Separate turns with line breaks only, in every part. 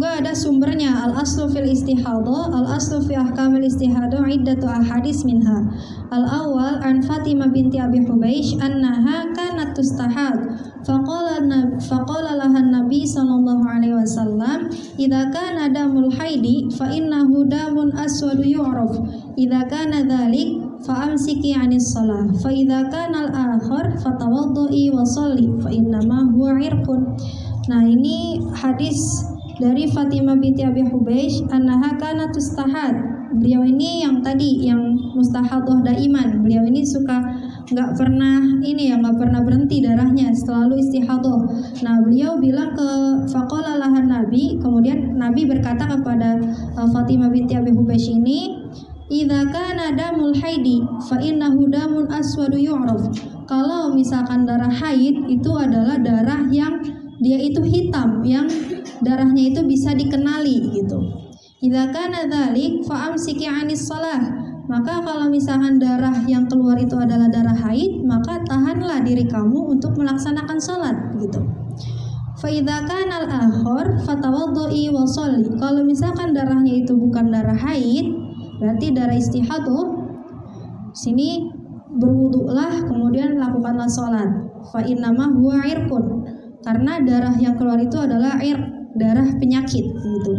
juga ada sumbernya. Al-aslu fil istihadah, al-aslu fi ahkamil istihadah iddatu ahadis minha. Al-awwal an Fatimah binti Abi Hubeish annaha kanat tustahad. Faqala laha Nabi sallallahu alaihi wasallam, "Idza kana damul haidi fa innahu damun aswadu yu'raf. Idza kana dzalik fa amsiki 'anis shalah. Fa idza kana al-akhar fatawaddai wa shalli fa innama huwa 'irqun." Nah, ini hadis dari Fatimah binti Abi Hubeish annaha kanat tustahad. Beliau ini yang tadi yang mustahadah daiman. Beliau ini suka nggak pernah berhenti darahnya, selalu istihadah. Nah, beliau bilang ke faqala lahan Nabi, kemudian Nabi berkata kepada Fatimah binti Abi Hubeish ini, "Idza kana damul haidi fa innahu damun aswadu yu'raf." Kalau misalkan darah haid itu adalah darah yang dia itu hitam, yang darahnya itu bisa dikenali gitu. Idza kana dzalik fa amsiki 'anis shalah. Maka kalau misalkan darah yang keluar itu adalah darah haid, maka tahanlah diri kamu untuk melaksanakan salat gitu. Fa idza kana al-akhar fatawaddai wa shalli. Kalau misalkan darahnya itu bukan darah haid, berarti darah istihadah, sini berwudulah kemudian lakukanlah salat. Fa innama huwa 'irqun. Karena darah yang keluar itu adalah darah penyakit gitu.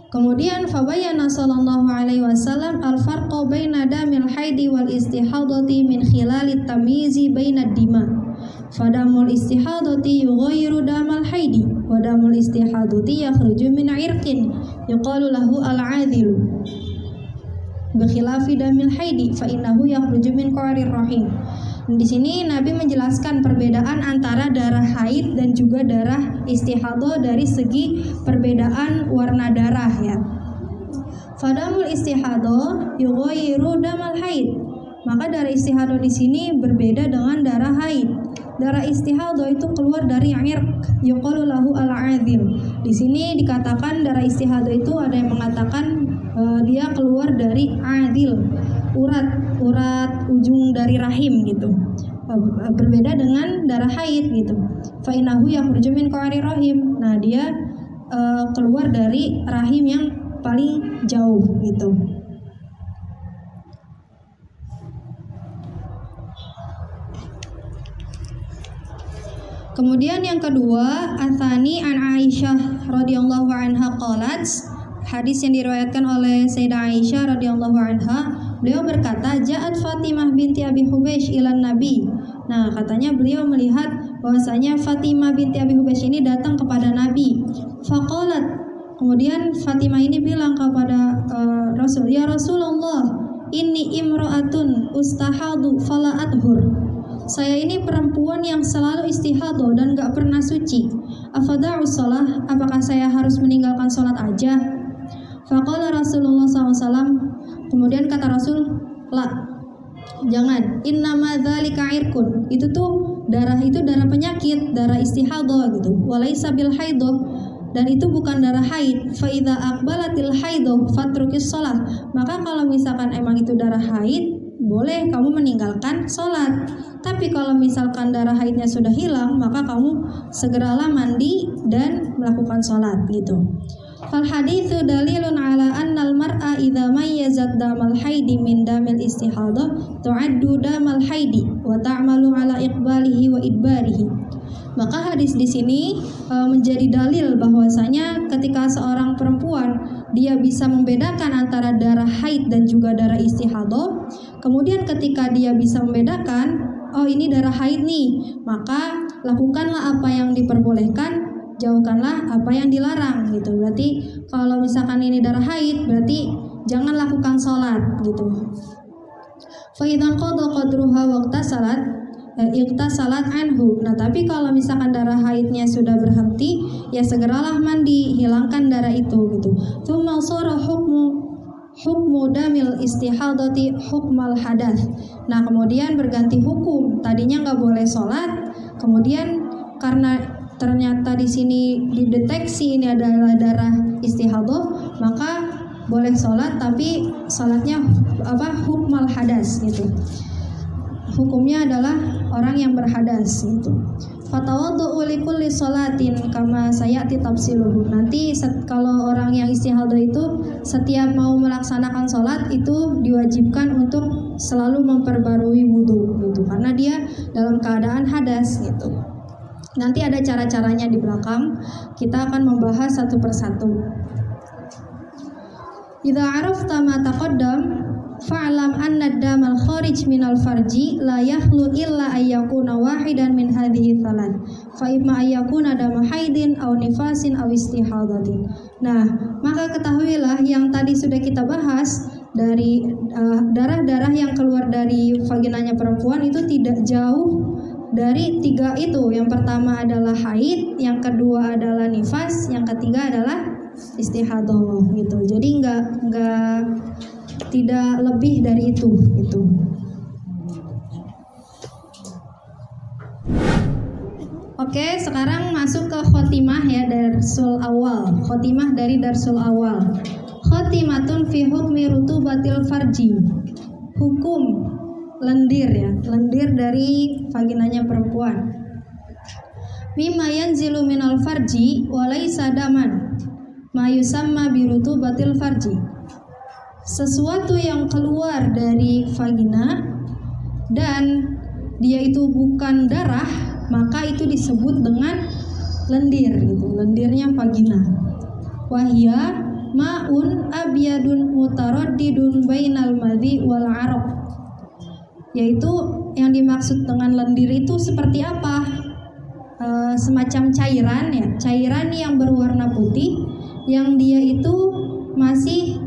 Kemudian fabayana sallallahu alaihi wasallam al-farqa baina damil haidi wal istihadati min khilalit tamyizi baina dima. Fadamul istihadati yughayyiru damal haidi wa damul istihadati yakhruju min 'irqin yuqalu lahu al-'adhilu. Bikhilafi damil haidi fa innahu yakhruju min qarir rahim. Di sini Nabi menjelaskan perbedaan antara darah haid dan juga darah istihadah dari segi perbedaan warna darah ya. Fadamul istihadah yughayyiru damal haid. Maka darah istihadah di sini berbeda dengan darah haid. Darah istihadah itu keluar dari irq, yuqalu lahu al-'adhil. Di sini dikatakan darah istihadah itu ada yang mengatakan dia keluar dari adil, urat ujung dari rahim gitu. Berbeda dengan darah haid gitu. Fa innahu yakhruju min qa'ri rahim. Nah, dia keluar dari rahim yang paling jauh gitu. Kemudian yang kedua, atsani an Aisyah radhiyallahu anha qalat, hadis yang diriwayatkan oleh Sayyidah Aisyah radhiyallahu anha, beliau berkata, ja'at Fatimah binti Abi Hubeish ilan Nabi. Nah, katanya beliau melihat bahwasanya Fatimah binti Abi Hubeish ini datang kepada Nabi. Faqalat, kemudian Fatimah ini bilang kepada Rasul, ya Rasulullah, inni imra'atun ustahadu fala adhur. Saya ini perempuan yang selalu istihadah dan gak pernah suci. Afada'us shalah, apakah saya harus meninggalkan sholat aja? Faqala Rasulullah SAW, kemudian kata Rasul, la, jangan. Innama dzalika irqun. Itu tuh darah penyakit, darah istihadah gitu. Walaysa bil haidah, dan itu bukan darah haid. Fa idza aqbalatil haidah fatrukis shalah. Maka kalau misalkan emang itu darah haid, boleh kamu meninggalkan sholat. Tapi kalau misalkan darah haidnya sudah hilang, maka kamu segeralah mandi dan melakukan sholat gitu. Fal haditsu dalilun ala annal mar'a idza mayyazat damal haidi min damil istihadah tu'addu damal haidi wa ta'malu ala iqbalihi wa idbarihi. Maka hadis di sini menjadi dalil bahwasanya ketika seorang perempuan dia bisa membedakan antara darah haid dan juga darah istihadah. Kemudian ketika dia bisa membedakan, oh ini darah haid nih, maka lakukanlah apa yang diperbolehkan, jauhkanlah apa yang dilarang gitu. Berarti kalau misalkan ini darah haid, berarti jangan lakukan sholat gitu. Fa idzan qada qadruha waqta salat salat anhu. Nah, tapi kalau misalkan darah haidnya sudah berhenti, ya segeralah mandi, hilangkan darah itu gitu. Tsumma sara hukmu damil istihadati hukmal hadath. Nah, kemudian berganti hukum. Tadinya nggak boleh sholat, kemudian karena ternyata di sini dideteksi ini adalah darah istihadah, maka boleh sholat, tapi sholatnya hukmal hadas gitu. Hukumnya adalah orang yang berhadas gitu. Fatawaddu'u likulli sholatin kama sayati tafsiluhu. Nanti kalau orang yang istihadah itu setiap mau melaksanakan sholat itu diwajibkan untuk selalu memperbarui wudhu gitu, karena dia dalam keadaan hadas gitu. Nanti ada cara-caranya di belakang. Kita akan membahas satu persatu. Idza arafta ma taqaddam fa'lam anna ad-damal kharij minal farji la yakhlu illa ayyakuna wahidan min hadhihi thalath fa imma ayyakuna dama haidin aw nifasin aw istihadatin. Nah, maka ketahuilah yang tadi sudah kita bahas dari darah-darah yang keluar dari vaginanya perempuan itu tidak jauh dari tiga itu. Yang pertama adalah haid, yang kedua adalah nifas, yang ketiga adalah istihadah gitu. Jadi tidak lebih dari itu gitu. Oke, sekarang masuk ke khotimah ya, darsul awal. Khotimah dari darsul awal. Khotimatun fi hukmi rutubatil farji. Hukum lendir ya, lendir dari vaginanya perempuan. Mimma yanzilu minal farji walaysa daman ma yusamma bi rutubatil farji. Sesuatu yang keluar dari vagina dan dia itu bukan darah, maka itu disebut dengan lendir gitu, lendirnya vagina. Wahya ma'un abyadun mutaraddidun bainal madhi wal araq. Yaitu yang dimaksud dengan lendir itu seperti apa? Semacam cairan ya, cairan yang berwarna putih yang dia itu masih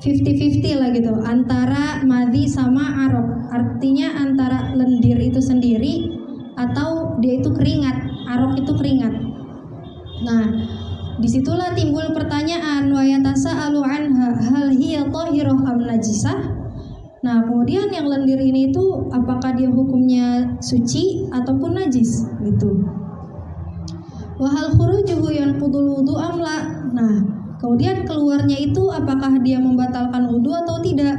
50-50 lah gitu, antara madhi sama arok. Artinya antara lendir itu sendiri atau dia itu keringat, arok itu keringat. Nah, disitulah timbul pertanyaan, wa yatasa'alu anha hal hiya thahirah am najisah. Nah, kemudian yang lendir ini itu apakah dia hukumnya suci ataupun najis gitu. Wa hal khurujuhu yanqudul wudu am la. Nah, kemudian keluarnya itu apakah dia membatalkan wudhu atau tidak?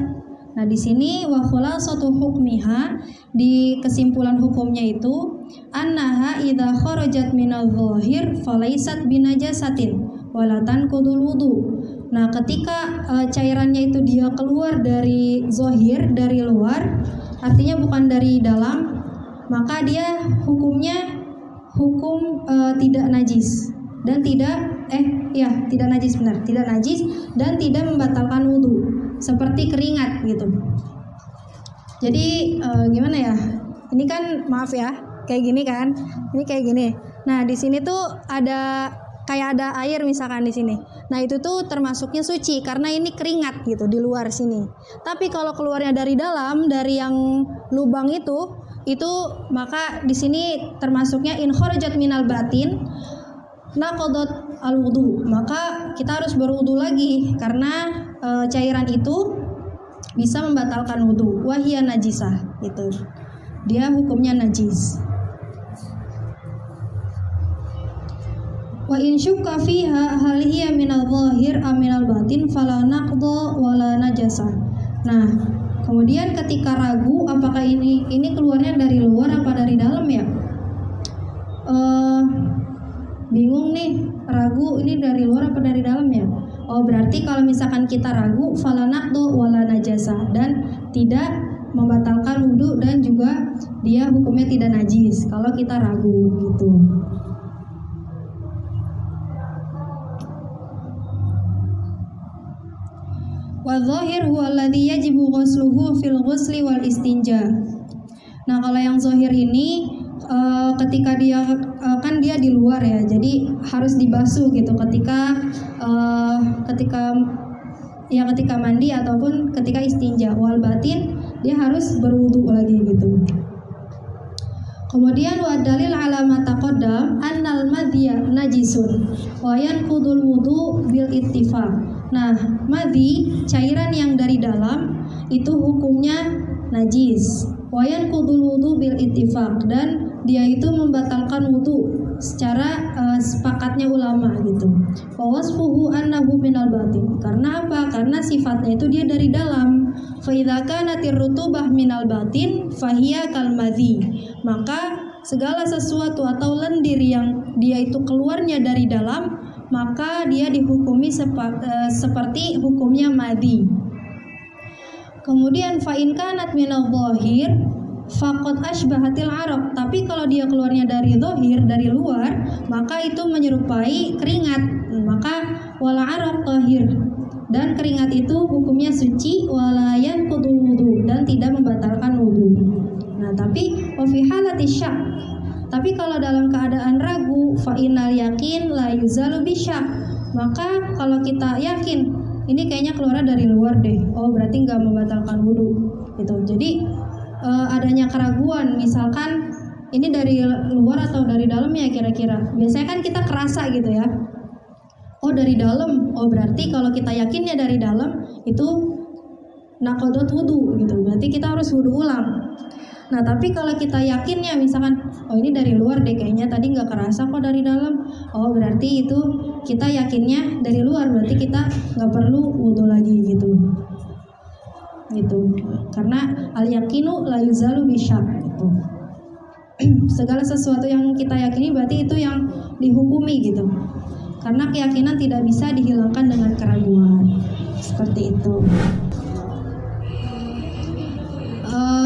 Nah, di sini wa khulasatu hukmiha, di kesimpulan hukumnya itu annaha idza kharajat minadh dhahir falaisat binajasatin wala tanqudul wudhu. Nah, ketika cairannya itu dia keluar dari zahir, dari luar, artinya bukan dari dalam, maka dia hukumnya hukum tidak najis dan tidak najis, benar, tidak najis dan tidak membatalkan wudhu, seperti keringat gitu. Jadi gimana ya? Ini kan maaf ya, kayak gini kan? Ini kayak gini. Nah, di sini tuh ada kayak ada air misalkan di sini. Nah, itu tuh termasuknya suci karena ini keringat gitu di luar sini. Tapi kalau keluarnya dari dalam, dari yang lubang itu maka di sini termasuknya in kharajat minal batin naqadat al-wudu, maka kita harus berwudu lagi karena cairan itu bisa membatalkan wudu. Wahia najisah, itu dia hukumnya najis. Wa in syukka fiha hal hiya minal zahir am minal batin fala naqda wala najasah. Nah, kemudian ketika ragu apakah ini keluarnya dari luar apa dari dalam ya? Bingung nih, ragu ini dari luar apa dari dalam ya? Oh, berarti kalau misalkan kita ragu fala naqdu wala najasa, dan tidak membatalkan wudu dan juga dia hukumnya tidak najis kalau kita ragu gitu. Wa dhahir huwa alladhi yajibu ghusluhu fil ghusli wal istinja. Nah, kalau yang zahir ini ketika dia kan dia di luar ya, jadi harus dibasuh gitu ketika mandi ataupun ketika istinja. Wal batin dia harus berwudu lagi gitu. Kemudian wa dalil ala ma taqaddam annal madhiya najisun wa yanqudul wudu bil ittifaq. Nah, madhi, cairan yang dari dalam itu hukumnya najis. Wa yanqudul wudu bil ittifaq, dan dia itu membatalkan wudu secara sepakatnya ulama gitu. Wa wasfuhu annahu minal batin. Karena apa? Karena sifatnya itu dia dari dalam. Fa idza kanatir rutubah minal batin fahiya kal madhi. Maka segala sesuatu atau lendir yang dia itu keluarnya dari dalam, maka dia dihukumi seperti hukumnya madhi. Kemudian fa'in kanat minal dhahir faqad ashbahatil araq. Tapi kalau dia keluarnya dari dhahir, dari luar, maka itu menyerupai keringat. Maka wala araq tahir, dan keringat itu hukumnya suci, wala yanqudul wudu, dan tidak membatalkan wudu. Nah, tapi wa fi halati syak, tapi kalau dalam keadaan ragu, fa innal yakin la yuzalu bisyak, maka kalau kita yakin ini kayaknya keluar dari luar deh, oh berarti nggak membatalkan wudu gitu. Jadi adanya keraguan, misalkan ini dari luar atau dari dalam ya kira-kira, biasanya kan kita kerasa gitu ya, oh dari dalam, oh berarti kalau kita yakinnya dari dalam itu naqadat wudu gitu, berarti kita harus wudu ulang. Nah, tapi kalau kita yakinnya misalkan, oh ini dari luar deh kayaknya, tadi nggak kerasa kok dari dalam, oh berarti itu kita yakinnya dari luar, berarti kita nggak perlu wudu lagi gitu. Karena al yakinu la yuzalu bisyak gitu. Segala sesuatu yang kita yakini berarti itu yang dihukumi gitu. Karena keyakinan tidak bisa dihilangkan dengan keraguan. Seperti itu.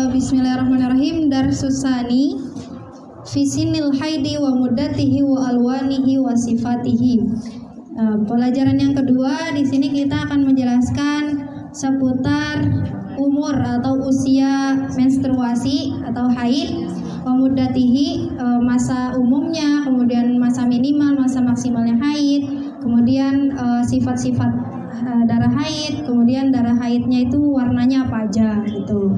Bismillahirrahmanirrahim. Darsusani fisinil haidi wa muddatihi wa alwanihi wa sifatihi. Pelajaran yang kedua, di sini kita akan menjelaskan seputar umur atau usia menstruasi atau haid, wa muddatihi, masa umumnya, kemudian masa minimal, masa maksimalnya haid, kemudian sifat-sifat darah haid, kemudian darah haidnya itu warnanya apa aja gitu.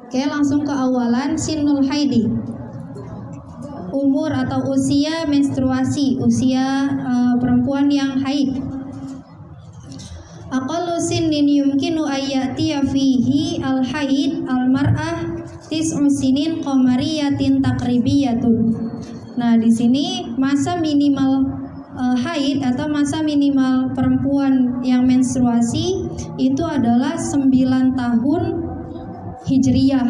Oke, langsung ke awalan, sinul haidi, umur atau usia menstruasi, usia perempuan yang haid. Aqallu sinnin yumkinu ayyatiya fihi al-haid al-mar'ah tis'u sinin qamariyatin takribiyatun. Nah, di sini masa minimal haid atau masa minimal perempuan yang menstruasi itu adalah 9 tahun Hijriyah.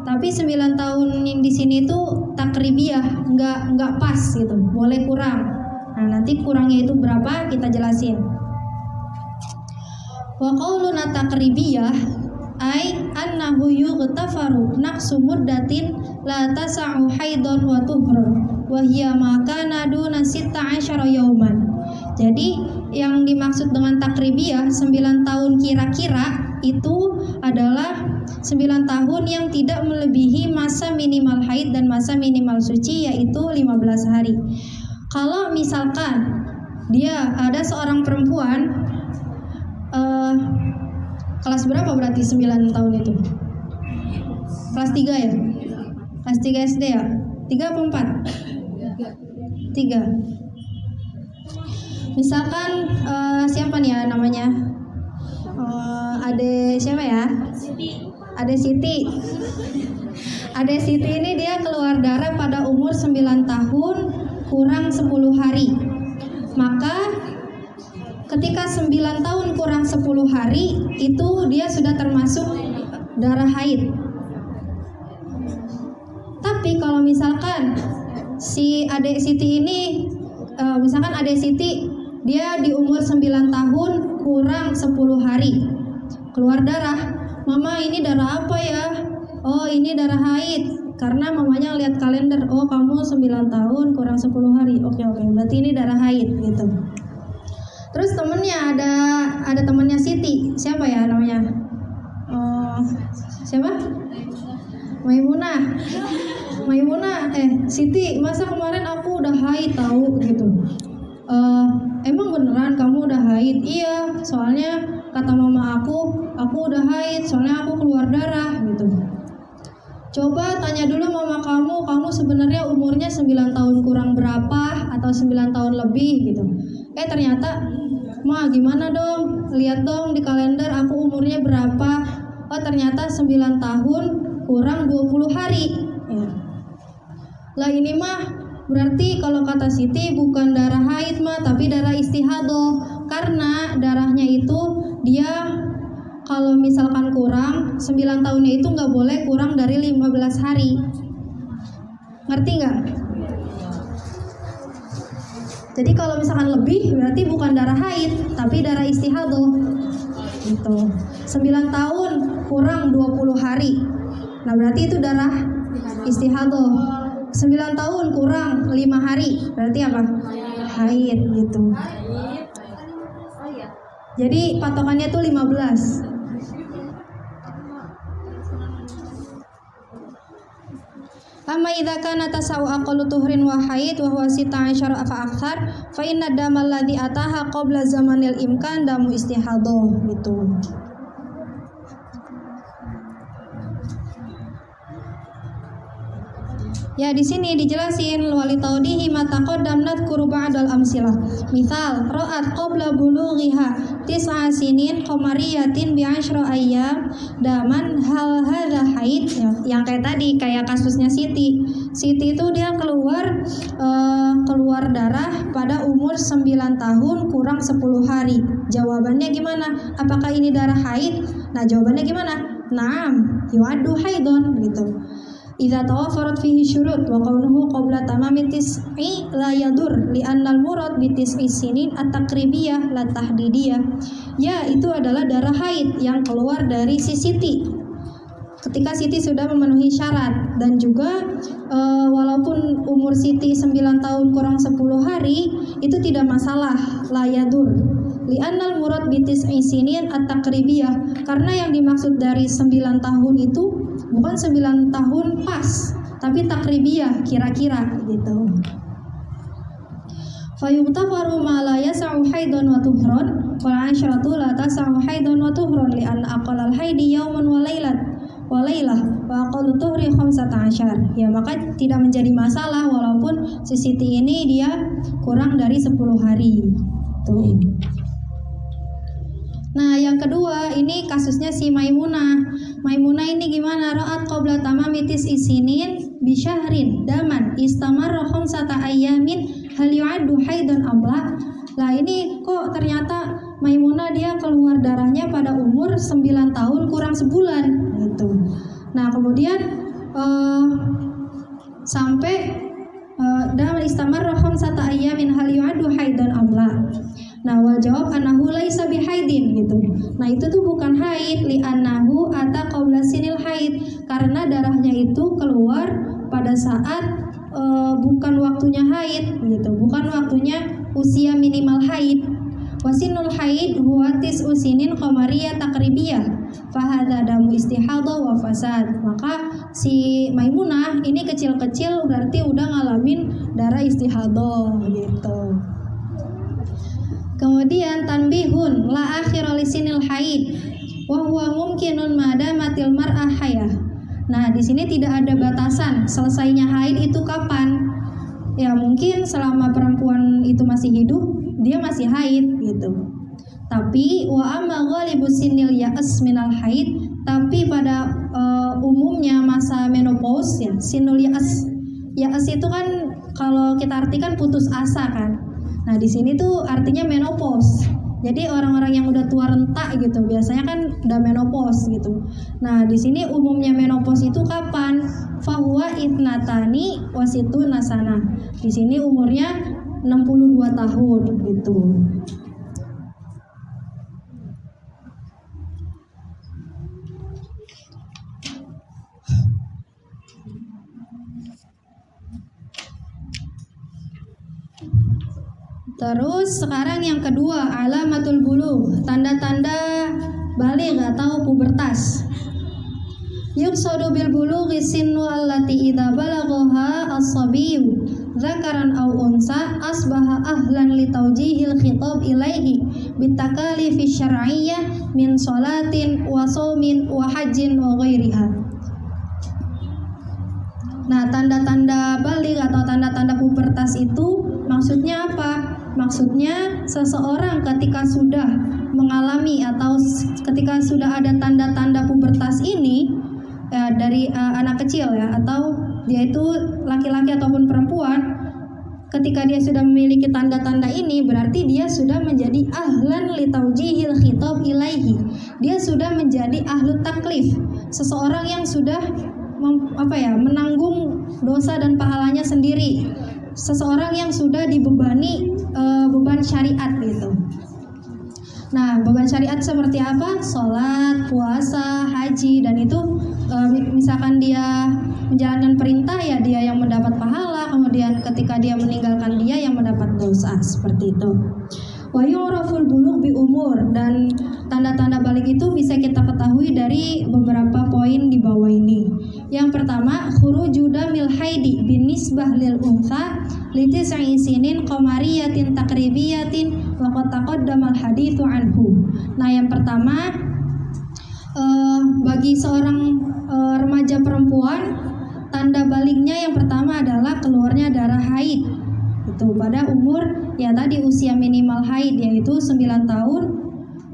Tapi 9 tahun yang di sini itu takribiyah, enggak pas gitu, boleh kurang. Nah, nanti kurangnya itu berapa kita jelasin. Wa qauluna takribiyah ay annahu yughtafaru naqsu muddatin la tasa'u haidon wa tuhur wa hiya ma kana duna 16 yauman. Jadi yang dimaksud dengan takribiyah 9 tahun kira-kira itu adalah 9 tahun yang tidak melebihi masa minimal haid dan masa minimal suci, yaitu 15 hari. Kalau misalkan dia ada seorang perempuan kelas berapa berarti 9 tahun itu? Kelas 3 ya? Kelas 3 SD ya? 3 apa 4? 3. Misalkan siapa nih ya namanya? Ade siapa ya? Ade Siti. Ade Siti ini dia keluar darah pada umur 9 tahun kurang 10 hari. Maka ketika 9 tahun kurang 10 hari itu dia sudah termasuk darah haid. Tapi kalau misalkan si Ade Siti ini misalkan Ade Siti dia di umur 9 tahun kurang 10 hari keluar darah, mama ini darah apa ya? Oh ini darah haid, karena mamanya lihat kalender, oh kamu 9 tahun kurang 10 hari, oke, berarti ini darah haid gitu. Terus temennya ada temennya Siti, siapa ya namanya? Siapa? Maimunah. Siti, masa kemarin aku udah haid tahu gitu. Emang beneran kamu udah haid? Iya, soalnya kata mama aku udah haid, soalnya aku keluar darah gitu. Coba tanya dulu mama kamu sebenarnya umurnya 9 tahun kurang berapa atau 9 tahun lebih gitu. Ternyata, ma gimana dong? Lihat dong di kalender aku umurnya berapa. Oh ternyata 9 tahun kurang 20 hari ya. Lah ini mah berarti kalau kata Siti bukan darah haid mah, tapi darah istihadah. Karena darahnya itu dia kalau misalkan kurang 9 tahunnya itu nggak boleh kurang dari 15 hari. Ngerti nggak? Jadi kalau misalkan lebih berarti bukan darah haid tapi darah istihadhah. Gitu. 9 tahun kurang 20 hari. Nah, berarti itu darah istihadhah. 9 tahun kurang 5 hari. Berarti apa? Haid gitu. Jadi patokannya tuh 15. Amma idza kana tasau aqallu tuhrin wa haid wa huwa 16 fa akthar fa inna damal ladzi ataha qabla zamanil imkan damu istihadhah gitu. Ya, di sini dijelasin wali taudihi mata qaddam nadhkuru ba'dal amsilah. Misal, ra'at qabla bulughiha 9 sinin qamariyatin bi 10 ayyam daman hal hadza haid. Ya, yang kayak tadi, kayak kasusnya Siti. Siti itu dia keluar darah pada umur 9 tahun kurang 10 hari. Jawabannya gimana? Apakah ini darah haid? Nah, jawabannya gimana? Naam, yu'addu haidon gitu. Idza tawafarat fihi syurut wa qawluhu qabla tamami tis'i la yadur li annal murad bi tis'i sinin at-taqribiyah la tahdidiyah. Ya, itu adalah darah haid yang keluar dari si Siti ketika Siti sudah memenuhi syarat, dan juga walaupun umur Siti 9 tahun kurang 10 hari itu tidak masalah, la yadur li annal murad bi tis'i sinin at-taqribiyah, karena yang dimaksud dari 9 tahun itu bukan 9 tahun pas, tapi takribiyah, kira-kira gitu. Fayutafaru ma la yas'u haidun wa tuhron wal 'ashratu la tas'u haidun wa tuhron li anna aqallal haidi yauman wa lailah wa aqallu tuhri 15. Ya, maka tidak menjadi masalah walaupun si Siti ini dia kurang dari 10 hari. Tuh. Nah, yang kedua ini kasusnya si Maimunah. Maimunah ini gimana? Ra'at qabla tamami tis'i sinin bi syahrin daman istamarra 5 ayyamin hal yu'addu haidan amla. Lah, ini kok ternyata Maimunah dia keluar darahnya pada umur 9 tahun kurang sebulan gitu. Nah, kemudian sampai daman istamarra 5 ayyamin hal yu'addu haidan amla. Nah, wal jawab annahu laisa bihaidin gitu. Nah, itu tuh bukan haid, li annahu ata qabla sinil haid, karena darahnya itu keluar pada saat bukan waktunya haid gitu, bukan waktunya usia minimal haid. Wasinul haid huwa tis'u sinin qamariyah takribiyah fa hadza damu istihadhah wa fasad. Maka si Maimunah ini kecil-kecil berarti udah ngalamin darah istihadhah gitu. Kemudian tanbihun la akhira lisinil haid wa huwa mumkinun madamatil mar'ah hayah. Nah, di sini tidak ada batasan selesainya haid itu kapan. Ya, mungkin selama perempuan itu masih hidup dia masih haid gitu. Tapi wa amma ghalibu sinil ya'as minal haid, tapi pada umumnya masa menopause ya, sinul ya'as. Ya'as itu kan kalau kita artikan putus asa kan. Nah, di sini tuh artinya menopause. Jadi orang-orang yang udah tua renta gitu, biasanya kan udah menopause gitu. Nah, di sini umumnya menopause itu kapan? Fahuwa itnatani wasitu nasana. Di sini umurnya 62 tahun gitu. Terus sekarang yang kedua, alamatul bulugh, tanda-tanda baligh atau pubertas. Yuqsadu bil bulughi sinnu allati idza balaghaha as-sabiyyu dzakaran aw unsa asbaha ahlan li tawjihil khitab ilaihi bitakalifi syar'iyyah min shalatin wa shaumin wa hajjin wa ghairiha. Nah, tanda-tanda baligh atau tanda-tanda pubertas itu maksudnya apa? Maksudnya seseorang ketika sudah mengalami atau ketika sudah ada tanda-tanda pubertas ini dari anak kecil ya, atau dia itu laki-laki ataupun perempuan, ketika dia sudah memiliki tanda-tanda ini berarti dia sudah menjadi ahlan li taujihil khitab ilaihi. Dia sudah menjadi ahlu taklif, seseorang yang sudah menanggung dosa dan pahalanya sendiri. Seseorang yang sudah dibebani beban syariat gitu. Nah, beban syariat seperti apa? Sholat, puasa, haji, dan itu misalkan dia menjalankan perintah ya dia yang mendapat pahala, kemudian ketika dia meninggalkan dia yang mendapat dosa, seperti itu. Wa yu'raful bulugh bi umur, dan tanda-tanda balik itu bisa kita ketahui dari beberapa poin di bawah ini. Yang pertama, khuruju damil haidi binisbah lil untha li tis'i sinin qamariyatin taqribiyatin wa qad taqaddama al haditsu anhu. Nah, yang pertama bagi seorang remaja perempuan, tanda baliknya yang pertama adalah keluarnya darah haid. Itu pada umur ya tadi usia minimal haid yaitu 9 tahun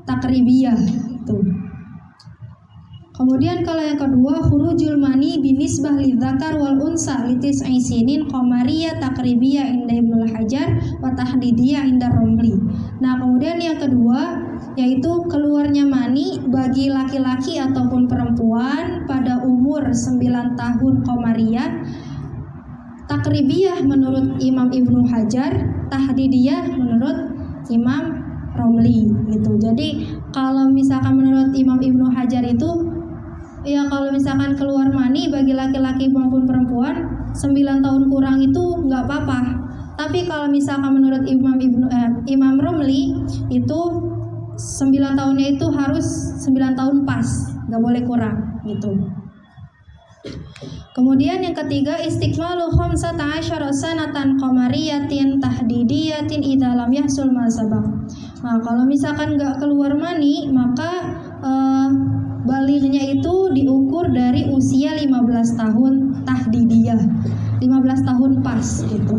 takribiyah itu. Kemudian kalau yang kedua, khurujul mani binisbah lidzakar wal unsa litis aisinin qamariyah takribiyah inda Ibnu Hajar wa tahdidiyah inda Romli. Nah, kemudian yang kedua yaitu keluarnya mani bagi laki-laki ataupun perempuan pada umur 9 tahun qamariyah, takribiyah menurut Imam Ibnu Hajar, tahdidiyah menurut Imam Romli gitu. Jadi kalau misalkan menurut Imam Ibnu Hajar itu ya kalau misalkan keluar mani bagi laki-laki maupun perempuan 9 tahun kurang itu nggak apa-apa. Tapi kalau misalkan menurut Imam Romli itu 9 tahunnya itu harus 9 tahun pas, nggak boleh kurang gitu. Kemudian yang ketiga, istikmalu 15 sanatan qamariyatin tahdidiyatin idza lam yahsul ma sabaq. Nah, kalau misalkan nggak keluar mani, maka balignya itu diukur dari usia 15 tahun tahdidiyah, 15 tahun pas gitu.